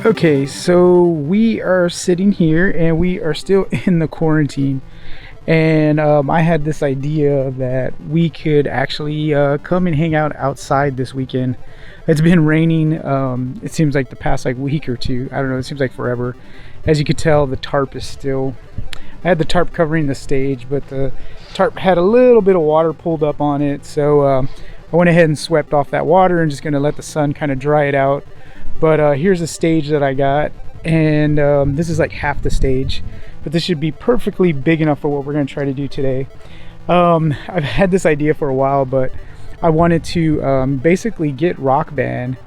Okay, so we are sitting here and we are still in the quarantine. And I had this idea that we could actually come and hang out outside this weekend. It's been raining. It seems like the past like week or two. I don't know. It seems like forever. As you can tell, the tarp is still. I had the tarp covering the stage, but the tarp had a little bit of water pulled up on it. So I went ahead and swept off that water and just going to let the sun kind of dry it out. But here's a stage that I got, and this is like half the stage, but this should be perfectly big enough for what we're going to try to do today. I've had this idea for a while, but I wanted to basically get Rockband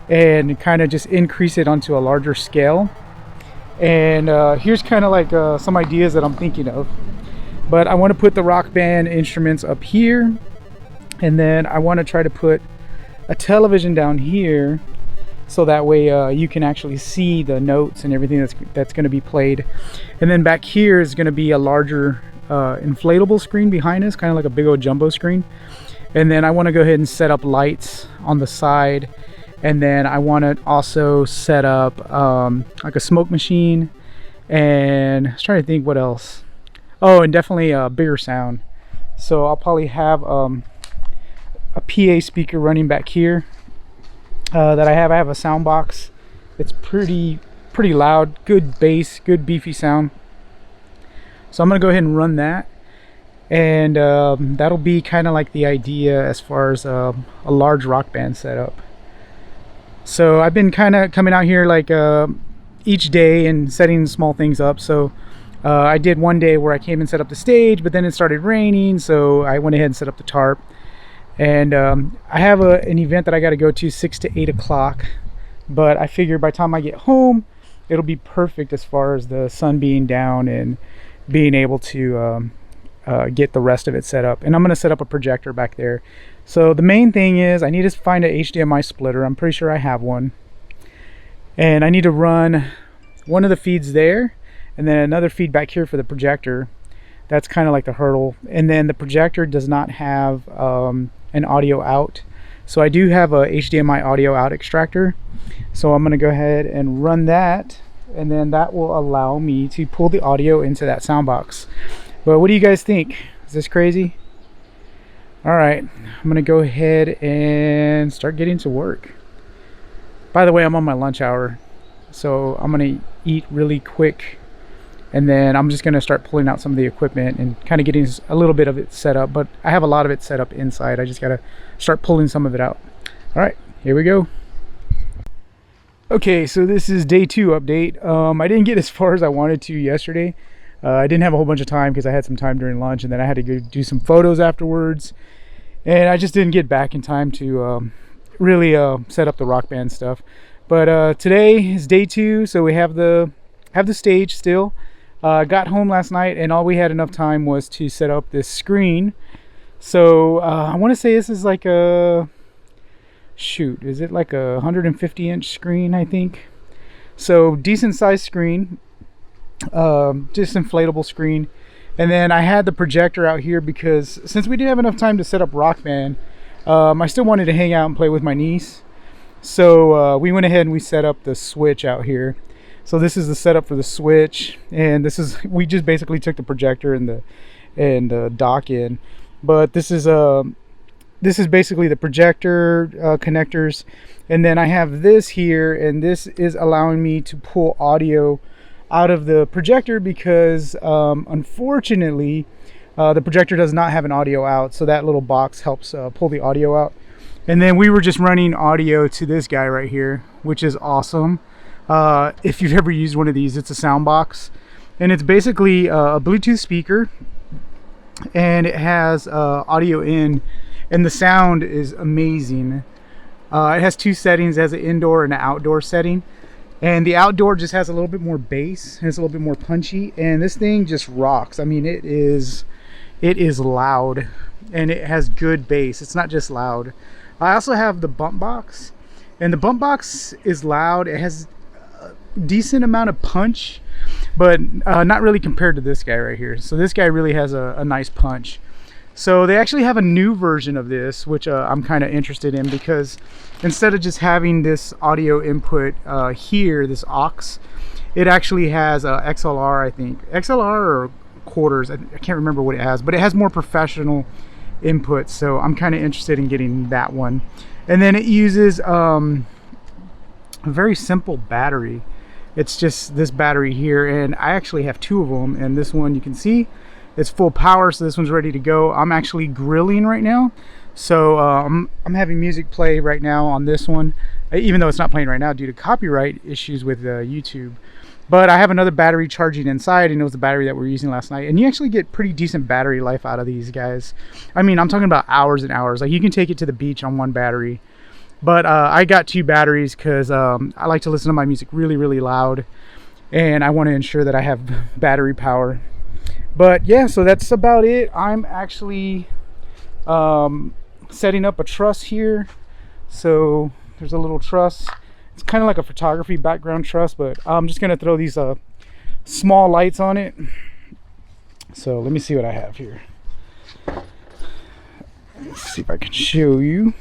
and kind of just increase it onto a larger scale. And here's kind of like some ideas that I'm thinking of. But I want to put the Rockband instruments up here, and then I want to try to put a television down here, so that way you can actually see the notes and everything that's going to be played. And then back here is going to be a larger inflatable screen behind us, kind of like a big old jumbo screen. And then I want to go ahead and set up lights on the side. And then I want to also set up like a smoke machine. And I was trying to think what else. Oh, and definitely a bigger sound. So I'll probably have a PA speaker running back here. That I have a sound box. It's pretty loud, good bass, good beefy sound. So I'm gonna go ahead and run that, and that'll be kind of like the idea as far as a large rock band setup. So I've been kind of coming out here like each day and setting small things up. So I did one day where I came and set up the stage, but then it started raining, so I went ahead and set up the tarp. And I have an event that I got to go to 6 to 8 o'clock, but I figure by the time I get home, it'll be perfect as far as the sun being down and being able to get the rest of it set up. And I'm going to set up a projector back there. So the main thing is I need to find an HDMI splitter. I'm pretty sure I have one. And I need to run one of the feeds there, and then another feed back here for the projector. That's kind of like the hurdle. And then the projector does not have an audio out, so I do have a HDMI audio out extractor, so I'm going to go ahead and run that, and then that will allow me to pull the audio into that sound box. But what do you guys think? Is this crazy? All right, I'm going to go ahead and start getting to work. By the way, I'm on my lunch hour, so I'm going to eat really quick, and then I'm just going to start pulling out some of the equipment and kind of getting a little bit of it set up. But I have a lot of it set up inside. I just got to start pulling some of it out. All right, here we go. Okay, so this is day 2 update. I didn't get as far as I wanted to yesterday. I didn't have a whole bunch of time because I had some time during lunch, and then I had to go do some photos afterwards. And I just didn't get back in time to really set up the Rockband stuff. But today is day 2, so we have the stage still. Got home last night, and all we had enough time was to set up this screen. So I want to say this is like is it like a 150-inch screen, I think. So decent sized screen, just inflatable screen. And then I had the projector out here because since we didn't have enough time to set up Rockband, I still wanted to hang out and play with my niece. So we went ahead and we set up the switch out here. So this is the setup for the switch, and we just basically took the projector and the dock in. But this is basically the projector connectors, and then I have this here, and this is allowing me to pull audio out of the projector because unfortunately the projector does not have an audio out, so that little box helps pull the audio out. And then we were just running audio to this guy right here, which is awesome. If you've ever used one of these, it's a sound box, and it's basically a Bluetooth speaker, and it has audio in, and the sound is amazing. It has 2 settings. It has an indoor and an outdoor setting, and the outdoor just has a little bit more bass, and it's a little bit more punchy, and this thing just rocks. I mean, it is loud, and it has good bass. It's not just loud. I also have the bump box, and the bump box is loud. It has decent amount of punch, but not really compared to this guy right here. So this guy really has a nice punch. So they actually have a new version of this, which I'm kind of interested in, because instead of just having this audio input here, this aux, it actually has XLR, I think. XLR or quarters, I can't remember what it has, but it has more professional input. So I'm kind of interested in getting that one. And then it uses a very simple battery. It's just this battery here, and I actually have two of them, and this one you can see it's full power, so this one's ready to go. I'm actually grilling right now, so I'm having music play right now on this one, even though it's not playing right now due to copyright issues with YouTube. But I have another battery charging inside, and it was the battery that we were using last night. And you actually get pretty decent battery life out of these guys. I mean, I'm talking about hours and hours. Like, you can take it to the beach on one battery. But I got two batteries because I like to listen to my music really, really loud, and I want to ensure that I have battery power. But yeah, so that's about it. I'm actually setting up a truss here. So there's a little truss. It's kind of like a photography background truss, but I'm just going to throw these small lights on it. So let me see what I have here. Let's see if I can show you.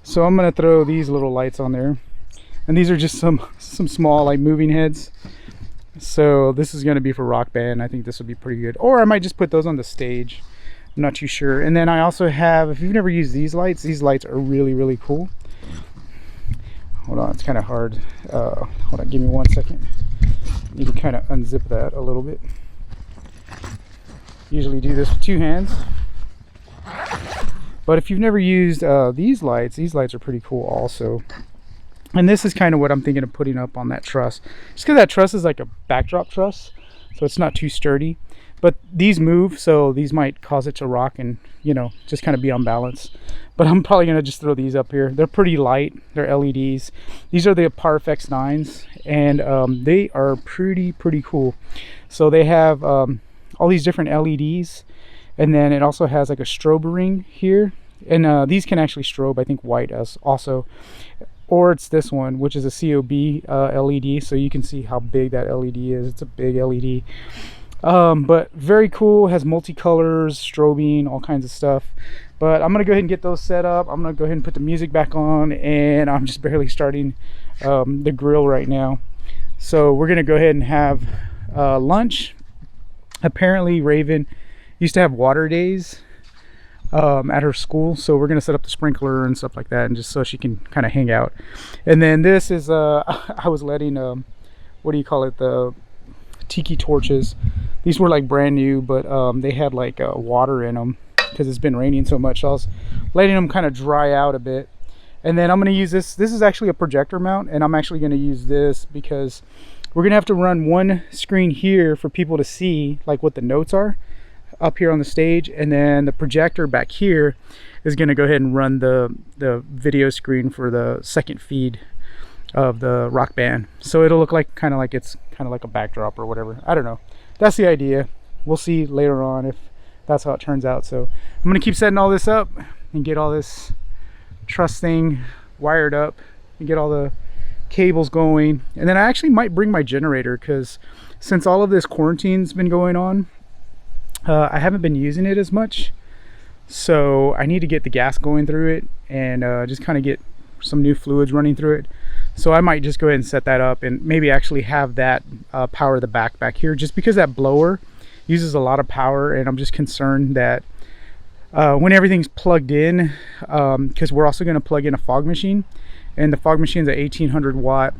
So I'm going to throw these little lights on there. And these are just some small, like, moving heads. So this is going to be for Rockband. I think this will be pretty good. Or I might just put those on the stage. I'm not too sure. And then I also have, if you've never used these lights are really, really cool. Hold on, it's kind of hard. Hold on, give me 1 second. You can kind of unzip that a little bit. Usually do this with two hands. But if you've never used these lights are pretty cool also. And this is kind of what I'm thinking of putting up on that truss. Just because that truss is like a backdrop truss, so it's not too sturdy. But these move, so these might cause it to rock and, you know, just kind of be unbalanced. But I'm probably going to just throw these up here. They're pretty light. They're LEDs. These are the PowerFX 9s, and they are pretty cool. So they have all these different LEDs, and then it also has like a strobe ring here. And these can actually strobe, I think, white as also. Or it's this one, which is a COB LED, so you can see how big that LED is. It's a big LED. But very cool, has multicolors, strobing, all kinds of stuff. But I'm gonna go ahead and get those set up. I'm gonna go ahead and put the music back on, and I'm just barely starting the grill right now. So we're gonna go ahead and have lunch. Apparently Raven used to have water days at her school, so we're gonna set up the sprinkler and stuff like that, and just so she can kind of hang out. And then this is I was letting what do you call it, the tiki torches. These were like brand new, but they had like water in them because it's been raining so much, so I was letting them kind of dry out a bit. And then I'm going to use this is actually a projector mount, and I'm actually going to use this because we're going to have to run one screen here for people to see like what the notes are up here on the stage, and then the projector back here is going to go ahead and run the video screen for the second feed of the Rockband. So it'll look like kind of like it's kind of like a backdrop or whatever. I don't know. That's the idea. We'll see later on if that's how it turns out. So I'm going to keep setting all this up and get all this truss thing wired up and get all the cables going. And then I actually might bring my generator, because since all of this quarantine's been going on, I haven't been using it as much. So I need to get the gas going through it and just kind of get some new fluids running through it. So I might just go ahead and set that up and maybe actually have that power the back here, just because that blower uses a lot of power, and I'm just concerned that when everything's plugged in, because we're also going to plug in a fog machine, and the fog machine's a 1800 watt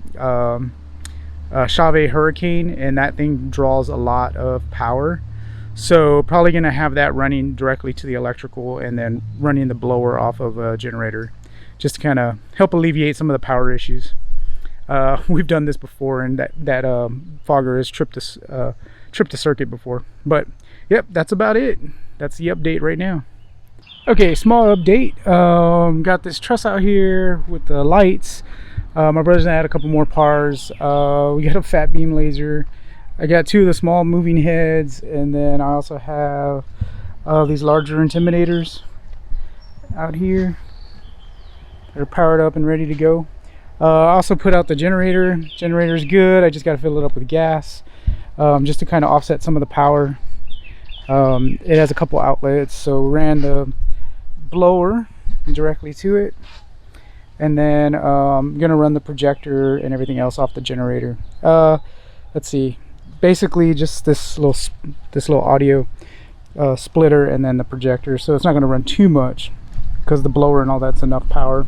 Chauvet Hurricane, and that thing draws a lot of power. So probably going to have that running directly to the electrical, and then running the blower off of a generator, just to kind of help alleviate some of the power issues. We've done this before, and that fogger has tripped the circuit before. But yep, that's about it. That's the update right now. Okay, small update. Got this truss out here with the lights. My brother's gonna add a couple more pars. We got a fat beam laser. I got two of the small moving heads, and then I also have these larger intimidators out here. They're powered up and ready to go. I also put out the generator. Generator's good. I just got to fill it up with gas, just to kind of offset some of the power. It has a couple outlets, so ran the blower directly to it, and then I'm gonna run the projector and everything else off the generator. Let's see, basically just this little audio splitter and then the projector, so it's not going to run too much because the blower and all that's enough power.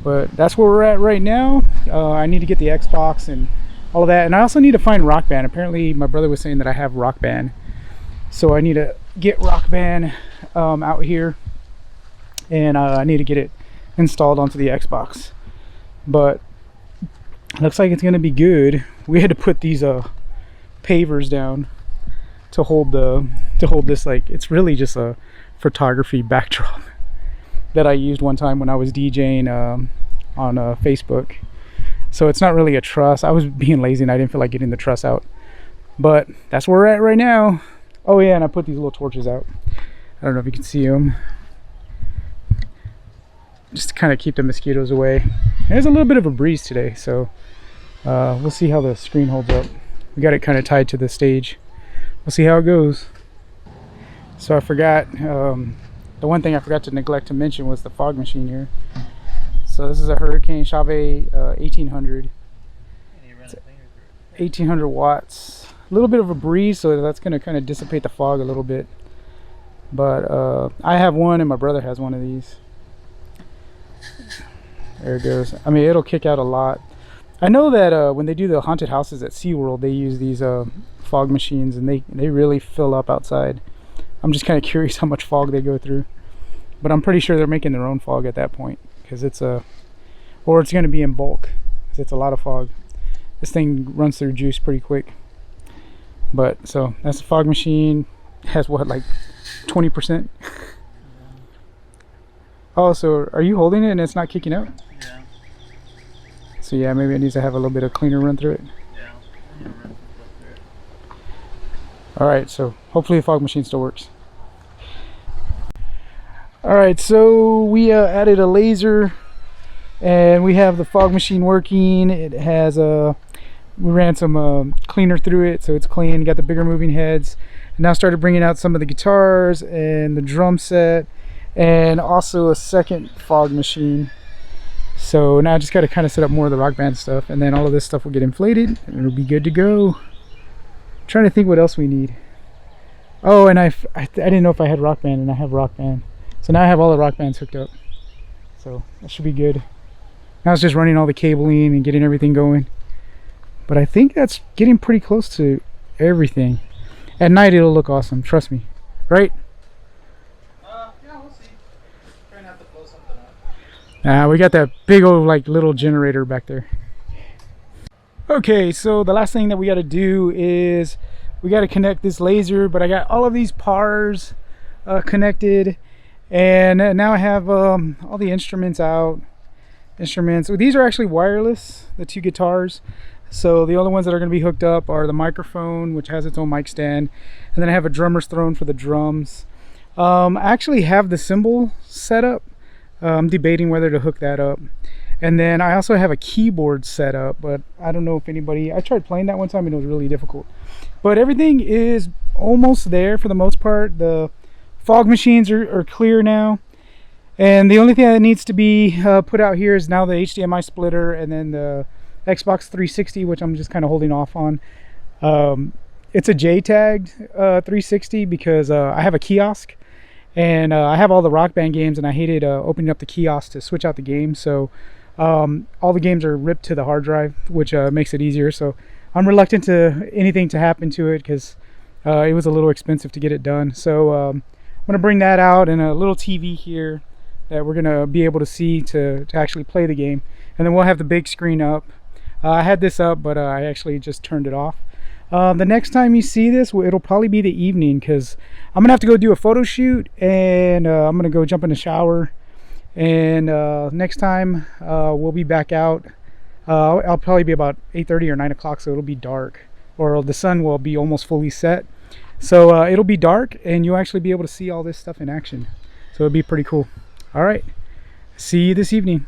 But that's where we're at right now. I need to get the Xbox and all of that, and I also need to find Rockband. Apparently my brother was saying that I have Rockband, so I need to get Rockband out here, and I need to get it installed onto the Xbox. But looks like it's going to be good. We had to put these pavers down to hold this, like, it's really just a photography backdrop that I used one time when I was DJing on Facebook. So it's not really a truss. I was being lazy and I didn't feel like getting the truss out, but that's where we're at right now. Oh yeah, and I put these little torches out. I don't know if you can see them, just to kind of keep the mosquitoes away. And there's a little bit of a breeze today, so we'll see how the screen holds up. We got it kind of tied to the stage. We'll see how it goes. So I forgot, the one thing I forgot to neglect to mention was the fog machine here. So this is a Hurricane Chauvet 1800. 1800 watts. A little bit of a breeze, so that's going to kind of dissipate the fog a little bit. But I have one and my brother has one of these. There it goes. I mean, it'll kick out a lot. I know that when they do the haunted houses at SeaWorld, they use these fog machines, and they really fill up outside. I'm just kind of curious how much fog they go through, but I'm pretty sure they're making their own fog at that point, because it's or it's going to be in bulk, because it's a lot of fog. This thing runs through juice pretty quick. But so that's the fog machine. It has what, like 20%? Oh, so are you holding it and it's not kicking out? Yeah. So yeah, maybe it needs to have a little bit of cleaner run through it. Yeah. Alright, so hopefully the fog machine still works. Alright, so we added a laser and we have the fog machine working. It has we ran some cleaner through it, so it's clean. Got the bigger moving heads, and now started bringing out some of the guitars and the drum set, and also a second fog machine. So now I just got to kind of set up more of the Rock Band stuff, and then all of this stuff will get inflated and it'll be good to go. I'm trying to think what else we need. Oh, and I didn't know if I had Rock Band, and I have Rock Band. So now I have all the Rock Bands hooked up, so that should be good. Now it's just running all the cabling and getting everything going. But I think that's getting pretty close to everything. At night it'll look awesome, trust me. Right? Yeah, we'll see. Trying not to blow something up. We got that big old like little generator back there. Okay, so the last thing that we got to do is we got to connect this laser, but I got all of these PARs connected, and now I have all the instruments out. So these are actually wireless, the two guitars. So the only ones that are going to be hooked up are the microphone, which has its own mic stand, and then I have a drummer's throne for the drums. I actually have the cymbal set up. I'm debating whether to hook that up. And then I also have a keyboard set up, but I don't know if anybody, I tried playing that one time and it was really difficult. But everything is almost there for the most part. The fog machines are clear now. And the only thing that needs to be put out here is now the HDMI splitter, and then the Xbox 360, which I'm just kind of holding off on. It's a JTAG'd 360 because I have a kiosk, and I have all the Rock Band games, and I hated opening up the kiosk to switch out the games. So all the games are ripped to the hard drive, which makes it easier. So I'm reluctant to anything to happen to it, because it was a little expensive to get it done. So I'm going to bring that out, and a little TV here that we're going to be able to see to actually play the game. And then we'll have the big screen up. I had this up, but I actually just turned it off. The next time you see this, it'll probably be the evening, because I'm gonna have to go do a photo shoot, and I'm gonna go jump in the shower, and next time we'll be back out. I'll probably be about 8:30 or 9 o'clock, so it'll be dark, or the sun will be almost fully set, so it'll be dark and you'll actually be able to see all this stuff in action. So it'll be pretty cool. All right, see you this evening.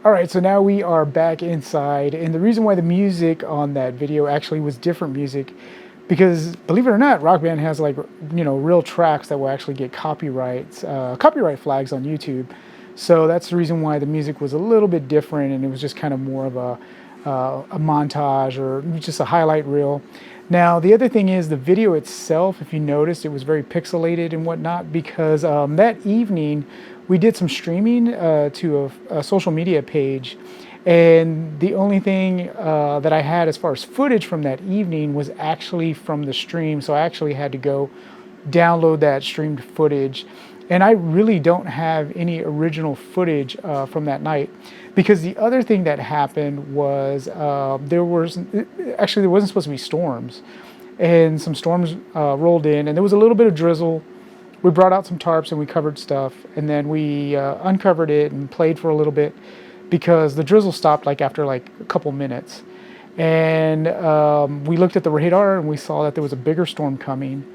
All right, so now we are back inside, and the reason why the music on that video actually was different music, because believe it or not, Rock Band has like real tracks that will actually get copyright flags on YouTube. So that's the reason why the music was a little bit different, and it was just kind of more of a montage or just a highlight reel. Now the other thing is the video itself. If you noticed, it was very pixelated and whatnot because that evening we did some streaming to a social media page, and the only thing that I had as far as footage from that evening was actually from the stream. So I actually had to go download that streamed footage, and I really don't have any original footage from that night, because the other thing that happened was there wasn't supposed to be storms, and some storms rolled in, and there was a little bit of drizzle. We brought out some tarps and we covered stuff, and then we uncovered it and played for a little bit because the drizzle stopped like after like a couple minutes. And we looked at the radar and we saw that there was a bigger storm coming,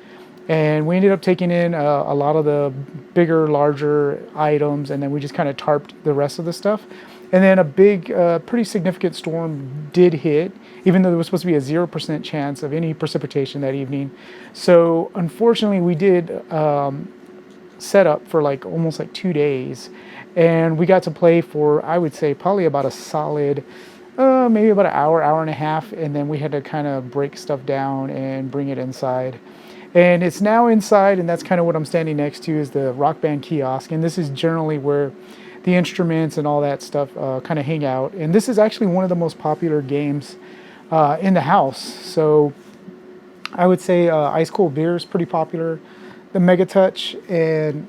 and we ended up taking in a lot of the bigger, larger items, and then we just kind of tarped the rest of the stuff. And then a big, pretty significant storm did hit, even though there was supposed to be a 0% chance of any precipitation that evening. So unfortunately, we did set up for like almost like 2 days, and we got to play for, I would say, probably about a solid, maybe about an hour and a half, and then we had to kind of break stuff down and bring it inside. And it's now inside, and that's kind of what I'm standing next to, is the Rock Band kiosk, and this is generally where the instruments and all that stuff kind of hang out. And this is actually one of the most popular games in the house. So I would say Ice Cold Beer is pretty popular. The Mega Touch and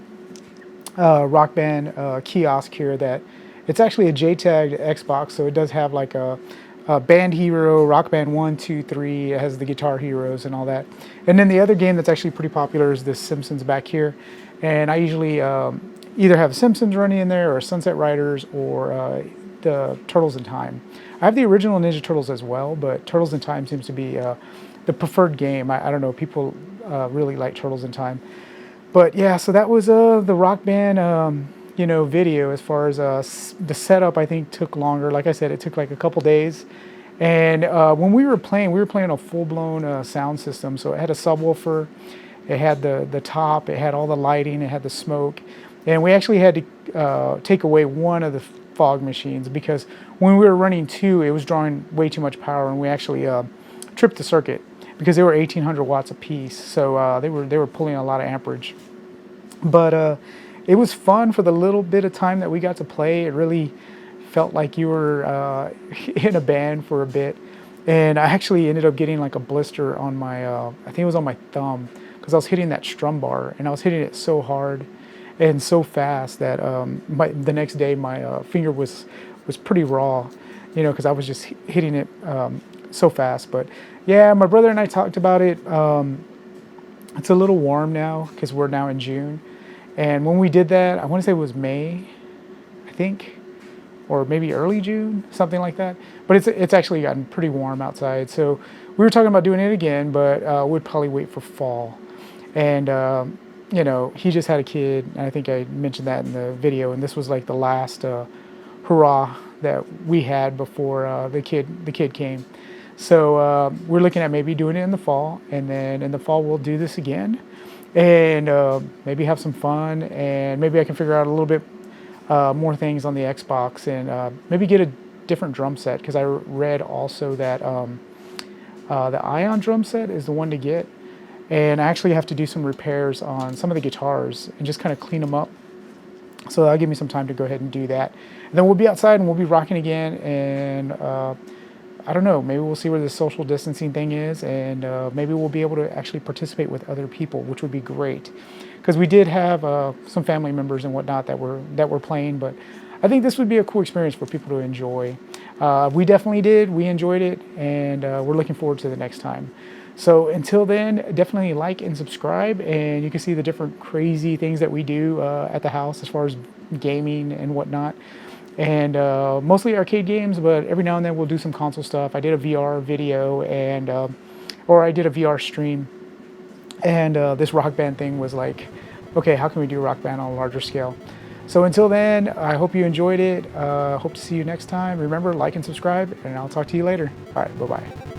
Rock Band kiosk here, that it's actually a JTAG Xbox, so it does have like a Band Hero, Rock Band 1, 2, 3. It has the Guitar Heroes and all that. And then the other game that's actually pretty popular is The Simpsons back here. And I usually either have Simpsons running in there, or Sunset Riders, or the Turtles in Time. I have the original Ninja Turtles as well, but Turtles in Time seems to be the preferred game. I don't know, people really like Turtles in Time. But yeah, so that was the Rock Band video. As far as the setup, I think took longer. Like I said, it took like a couple days. And when we were playing a full-blown sound system. So it had a subwoofer, it had the top, it had all the lighting, it had the smoke. And we actually had to take away one of the fog machines, because when we were running two, it was drawing way too much power, and we actually tripped the circuit because they were 1,800 watts a piece. So they were pulling a lot of amperage. But it was fun for the little bit of time that we got to play. It really felt like you were in a band for a bit. And I actually ended up getting like a blister on my, I think it was on my thumb, because I was hitting that strum bar, and I was hitting it so hard and so fast that the next day my finger was pretty raw, because I was just hitting it so fast. But yeah, my brother and I talked about it. It's a little warm now because we're now in June, and when we did that, I want to say it was May, I think, or maybe early June, something like that. But it's actually gotten pretty warm outside, so we were talking about doing it again, but we'd probably wait for fall. And he just had a kid, and I think I mentioned that in the video, and this was like the last hurrah that we had before the kid came. So we're looking at maybe doing it in the fall, and then in the fall we'll do this again, and maybe have some fun, and maybe I can figure out a little bit more things on the Xbox, and maybe get a different drum set, because I read also that the Ion drum set is the one to get. And I actually have to do some repairs on some of the guitars and just kind of clean them up. So that'll give me some time to go ahead and do that. And then we'll be outside and we'll be rocking again. And I don't know, maybe we'll see where the social distancing thing is. And maybe we'll be able to actually participate with other people, which would be great. Because we did have some family members and whatnot that were playing. But I think this would be a cool experience for people to enjoy. We definitely did. We enjoyed it. And we're looking forward to the next time. So until then, definitely like and subscribe, and you can see the different crazy things that we do at the house as far as gaming and whatnot. And mostly arcade games, but every now and then we'll do some console stuff. I did a VR video, and or I did a VR stream, and this Rock Band thing was like, okay, how can we do Rock Band on a larger scale? So until then, I hope you enjoyed it. Hope to see you next time. Remember, like and subscribe, and I'll talk to you later. All right, bye-bye.